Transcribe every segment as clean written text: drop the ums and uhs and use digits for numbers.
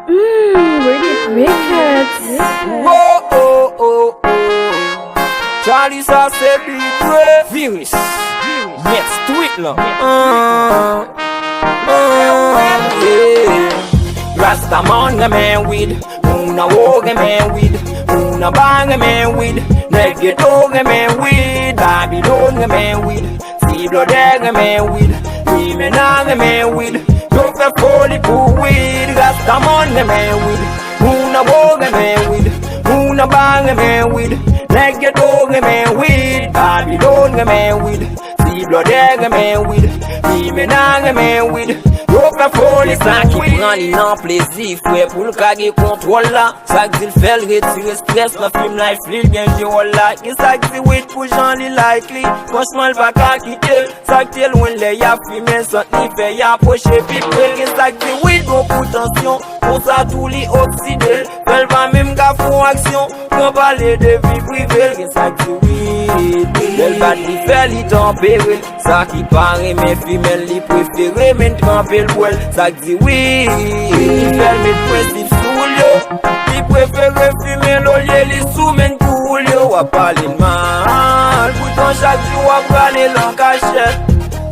Really wicked. Whoa, oh, oh, oh. Charlie Sauce said be brave. Virus. Next to it, no. Yeah. Rasta man a man with, una wog a man with, una bang a man with, naked dog a man with, Babylon a man with, see blood egg a man with, women a man with, look a holy pool with, Rasta man a man with, una wog a man with, una bang a man with, naked dog a man with, Babylon a man with, see blood egg a man with, women a man with. Sa ki pran li nan plezi, fwe pou l ka ge kontrol la. Sa ki zil fel retire stres, nan film life li gen jirol la. Ki sa ki zi wit pou jan li like li, franchman l pa ka kite. Sa ki te lwen le ya fime, sant ni fe ya poche pipe. Ki sa ki zi wit bon potensyon, pou sa tou li okside. Fel pa mem ka fon aksyon, kon pale de vi prive. Ki sa ki zi wit, bel bat li fel li tempere. Sa ki pare men femel li prefere, men trempe l boel. Sa ki di oui, li fel met prinsip sou yo. Li prefere fume l'olye li sou men koul yo. Wap pale mal, poutan chak di wap gane lan kachet.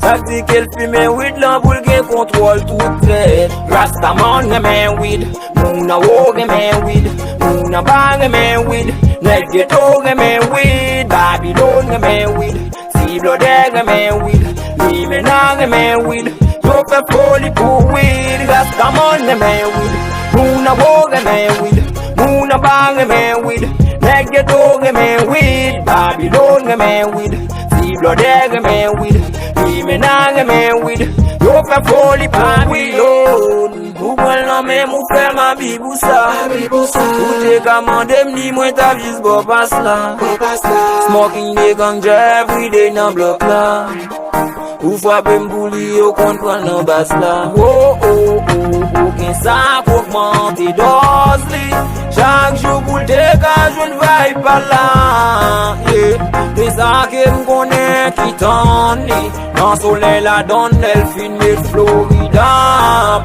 Sa ki di ke l fume wid lan pou l gen kontrol tout tret. Rasta man a man wid, mouna wog a man wid, mouna bang a man wid, nek geto a man wid, Babylon a man wid, see blood egg a man wid, women a man wid. Look a holy pool with, Rasta man a man with, moon a wog a man with, moon a bang a man with, leg a dog a man with, Babylon a man with, see blood egg a man with, women a man with, look a holy pool with, Google nan men mou fè ma bibousa. Ou te kamande mni mwen ta vis bo pas la. Smoking de ganja everyday nan blok la. Ou fwape mbouli yo kontrol nan bas la. Oh, oh, oh, oh, ken sa pou augmente dos li. Chak jou pou te ka joun vay pa la. De sa ke m konen ki tan ni. Nan soleil la don el fin met Florida.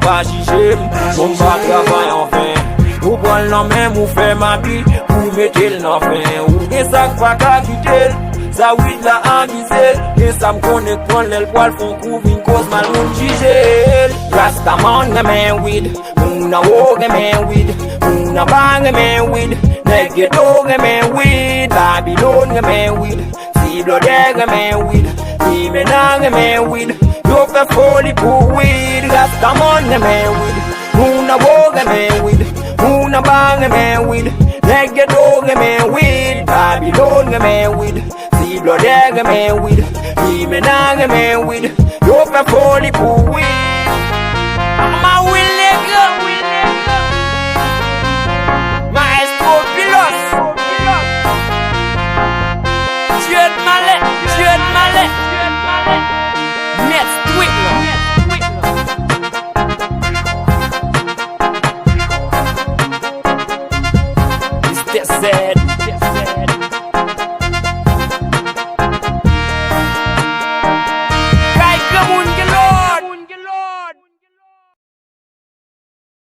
Pa chiche m, bon pa travay anfen. Ou pral nan men mou fè ma bi, pou metel nan fen. Ou gen sak pa ka kitel. Sa wid la anbizel, gen sa m konek pran lel poal fon kouvin koz mal moun jijel. Rasta man a man wid, mouna wog a man wid, mouna bang a man wid, nek geto a man wid, Babylon a man wid, see blood egg a man wid, women a man wid, look a holy pool wid. Rasta man a man wid, mouna wog a man wid, mouna bang a man wid, nek geto a man wid, Babylon a man wid, see blood egg a man with, women a man with, look a holy pool with. Ma will nigga, Maestro Pilos, Jed Mallet, Next Twitler. It's that sad.